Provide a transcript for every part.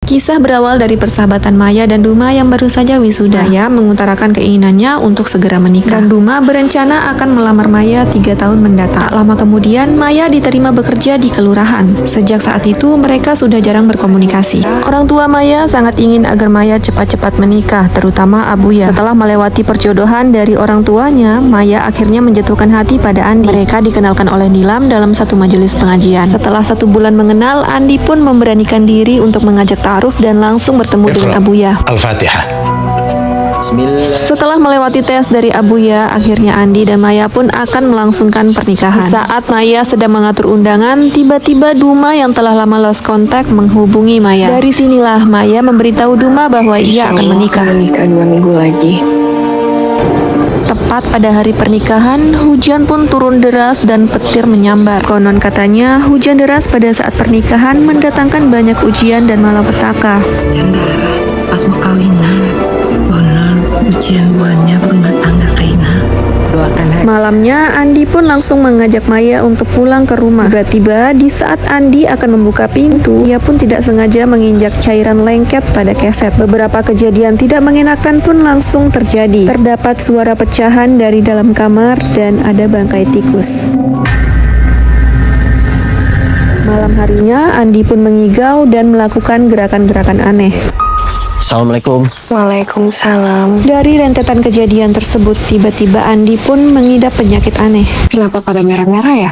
Kisah berawal dari persahabatan Maya dan Duma yang baru saja wisuda. Maya mengutarakan keinginannya untuk segera menikah. Dan Duma berencana akan melamar Maya 3 tahun mendatang. Tak lama kemudian, Maya diterima bekerja di kelurahan. Sejak saat itu, mereka sudah jarang berkomunikasi. Orang tua Maya sangat ingin agar Maya cepat-cepat menikah, terutama Abuya. Setelah melewati perjodohan dari orang tuanya, Maya akhirnya menjatuhkan hati pada Andi. Mereka dikenalkan oleh Nilam dalam satu majelis pengajian. Setelah 1 bulan mengenal, Andi pun memberanikan diri untuk mengajak ta'aruf dan langsung bertemu dengan Abuya. Al-Fatihah. Setelah melewati tes dari Abuya, akhirnya Andi dan Maya pun akan melangsungkan pernikahan. Saat Maya sedang mengatur undangan, tiba-tiba Duma yang telah lama lost contact menghubungi Maya. Dari sinilah Maya memberitahu Duma bahwa ia akan menikah. 2 minggu lagi. Tepat pada hari pernikahan, hujan pun turun deras dan petir menyambar. Konon katanya, hujan deras pada saat pernikahan mendatangkan banyak ujian dan malapetaka. Hujan deras pas mau kawinan. Konon ujian buahnya berumah tangga Kaina. Doakan hari. Malamnya, Andi pun langsung mengajak Maya untuk pulang ke rumah. Tiba-tiba, di saat Andi akan membuka pintu, ia pun tidak sengaja menginjak cairan lengket pada keset. Beberapa kejadian tidak mengenakan pun langsung terjadi. Terdapat suara pecahan dari dalam kamar dan ada bangkai tikus. Malam harinya, Andi pun mengigau dan melakukan gerakan-gerakan aneh. Assalamualaikum. Waalaikumsalam. Dari rentetan kejadian tersebut, tiba-tiba Andi pun mengidap penyakit aneh. Kenapa pada merah-merah ya?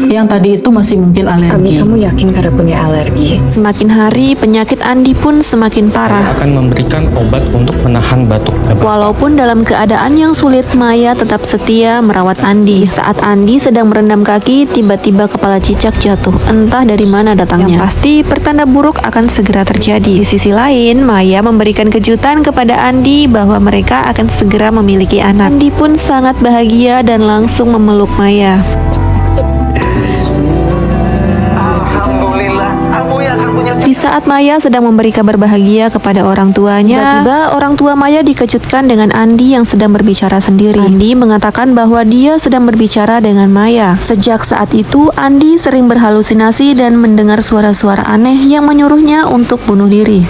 Yang tadi itu masih mungkin Abi, alergi. kamu yakin kada punya alergi? Semakin hari, penyakit Andi pun semakin parah. akan memberikan obat untuk menahan batuk. Walaupun dalam keadaan yang sulit, Maya tetap setia merawat Andi. Saat Andi sedang merendam kaki, tiba-tiba kepala cicak jatuh. Entah dari mana datangnya. Yang pasti, pertanda buruk akan segera terjadi. Di sisi lain, Maya memberikan kejutan kepada Andi bahwa mereka akan segera memiliki anak. Andi pun sangat bahagia dan langsung memeluk Maya. Di saat Maya sedang memberi kabar bahagia kepada orang tuanya, tiba-tiba orang tua Maya dikejutkan dengan Andi yang sedang berbicara sendiri. Andi mengatakan bahwa dia sedang berbicara dengan Maya. Sejak saat itu, Andi sering berhalusinasi dan mendengar suara-suara aneh yang menyuruhnya untuk bunuh diri.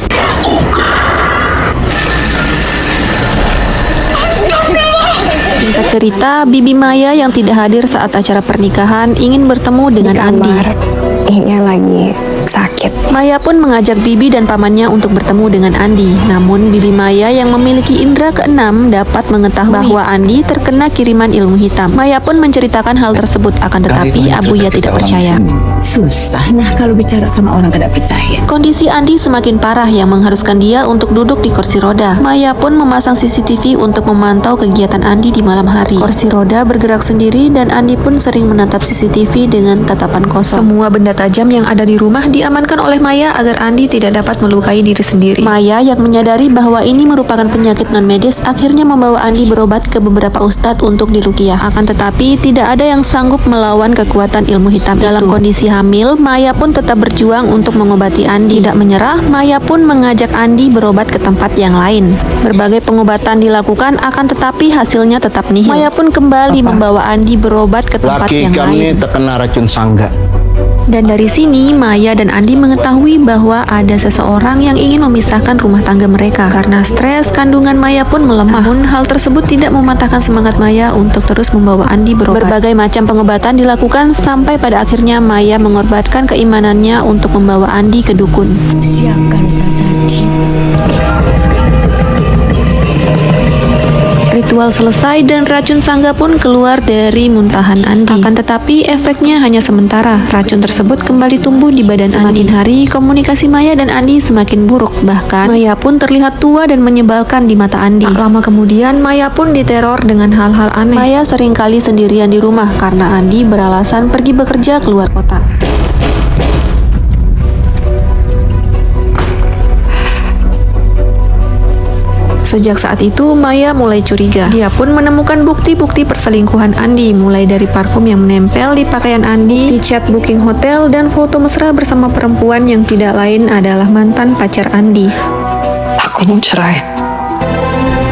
Singkat cerita, Bibi Maya yang tidak hadir saat acara pernikahan ingin bertemu dengan Andi. Ini lagi sakit. Maya pun mengajak Bibi dan pamannya untuk bertemu dengan Andi. Namun Bibi Maya yang memiliki indera keenam dapat mengetahui bahwa Andi terkena kiriman ilmu hitam. Maya pun menceritakan hal tersebut, akan tetapi Abuya tidak percaya. Susah nah kalau bicara sama orang kada percaya. Kondisi Andi semakin parah yang mengharuskan dia untuk duduk di kursi roda. Maya pun memasang CCTV untuk memantau kegiatan Andi di malam hari. Kursi roda bergerak sendiri dan Andi pun sering menatap CCTV dengan tatapan kosong. Semua benda tajam yang ada di rumah diamankan oleh Maya agar Andi tidak dapat melukai diri sendiri. Maya yang menyadari bahwa ini merupakan penyakit non-medis akhirnya membawa Andi berobat ke beberapa ustadz untuk diruqyah. Akan tetapi tidak ada yang sanggup melawan kekuatan ilmu hitam itu. Dalam kondisi hamil, Maya pun tetap berjuang untuk mengobati Andi. Tidak menyerah, Maya pun mengajak Andi berobat ke tempat yang lain. Berbagai pengobatan dilakukan, akan tetapi hasilnya tetap nihil. Maya pun kembali membawa Andi berobat ke tempat Laki yang kami lain. terkena racun sangga. Dan dari sini, Maya dan Andi mengetahui bahwa ada seseorang yang ingin memisahkan rumah tangga mereka. Karena stres, kandungan Maya pun melemah. Namun, hal tersebut tidak mematahkan semangat Maya untuk terus membawa Andi berobat. Berbagai macam pengobatan dilakukan sampai pada akhirnya Maya mengorbankan keimanannya untuk membawa Andi ke dukun. Siapkan sesaji. Ritual selesai dan racun sangga pun keluar dari muntahan Andi. Akan tetapi efeknya hanya sementara. Racun tersebut kembali tumbuh di badan Andi. Semakin hari, komunikasi Maya dan Andi semakin buruk. Bahkan, Maya pun terlihat tua dan menyebalkan di mata Andi. Tak lama kemudian, Maya pun diteror dengan hal-hal aneh. Maya seringkali sendirian di rumah karena Andi beralasan pergi bekerja keluar kota. Sejak saat itu, Maya mulai curiga. Dia pun menemukan bukti-bukti perselingkuhan Andi, mulai dari parfum yang menempel di pakaian Andi, di chat booking hotel, dan foto mesra bersama perempuan yang tidak lain adalah mantan pacar Andi. Aku mau cerai.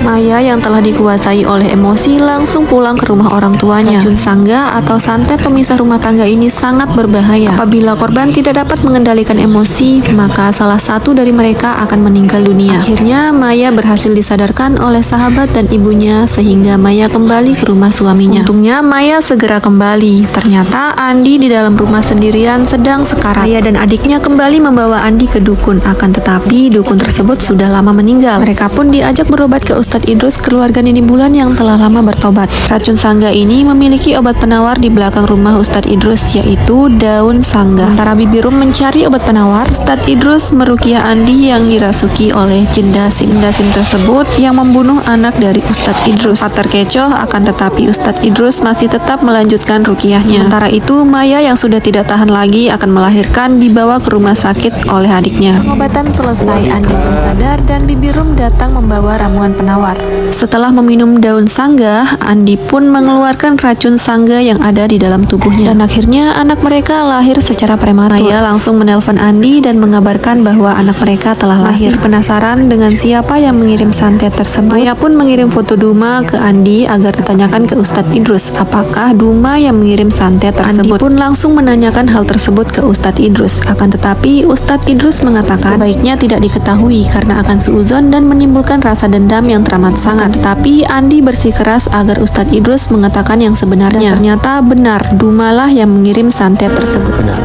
Maya yang telah dikuasai oleh emosi langsung pulang ke rumah orang tuanya. Racun sangga atau santet pemisah rumah tangga ini sangat berbahaya. Apabila korban tidak dapat mengendalikan emosi, maka salah satu dari mereka akan meninggal dunia. Akhirnya Maya berhasil disadarkan oleh sahabat dan ibunya sehingga Maya kembali ke rumah suaminya. Untungnya Maya segera kembali. Ternyata Andi di dalam rumah sendirian sedang sekarat. Maya dan adiknya kembali membawa Andi ke dukun, akan tetapi dukun tersebut sudah lama meninggal. Mereka pun diajak berobat ke Ustadz Idrus, keluarga Nini Bulan yang telah lama bertobat. Racun sangga ini memiliki obat penawar di belakang rumah Ustadz Idrus, yaitu daun sangga. Sementara Bibi Rum mencari obat penawar, Ustadz Idrus meruqyah Andi yang dirasuki oleh jin dasim. Jin dasim tersebut yang membunuh anak dari Ustadz Idrus. Terkecoh, akan tetapi Ustadz Idrus masih tetap melanjutkan ruqyahnya. Sementara itu Maya yang sudah tidak tahan lagi akan melahirkan dibawa ke rumah sakit oleh adiknya. Pengobatan selesai, Andi pun sadar dan Bibi Rum datang membawa ramuan penawar. Setelah meminum daun sangga, Andi pun mengeluarkan racun sangga yang ada di dalam tubuhnya. Dan akhirnya anak mereka lahir secara prematur. Maya langsung menelpon Andi dan mengabarkan bahwa anak mereka telah lahir. Penasaran dengan siapa yang mengirim santet tersebut, Maya pun mengirim foto Duma ke Andi agar ditanyakan ke Ustadz Idrus apakah Duma yang mengirim santet tersebut. Andi pun langsung menanyakan hal tersebut ke Ustadz Idrus. Akan tetapi Ustadz Idrus mengatakan sebaiknya tidak diketahui karena akan suuzon dan menimbulkan rasa dendam yang teramat sangat. Tetapi Andi bersikeras agar Ustadz Idrus mengatakan yang sebenarnya. Dan ternyata benar, Dumalah yang mengirim santet tersebut. Benar.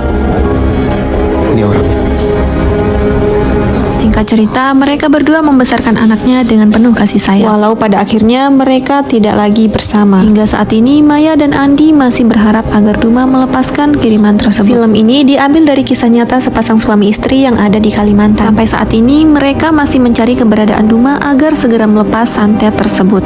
Ini orang. Singkat cerita, mereka berdua membesarkan anaknya dengan penuh kasih sayang. Walau pada akhirnya mereka tidak lagi bersama. Hingga saat ini, Maya dan Andi masih berharap agar Duma melepaskan kiriman tersebut. Film ini diambil dari kisah nyata sepasang suami istri yang ada di Kalimantan. Sampai saat ini, mereka masih mencari keberadaan Duma agar segera melepas santet tersebut.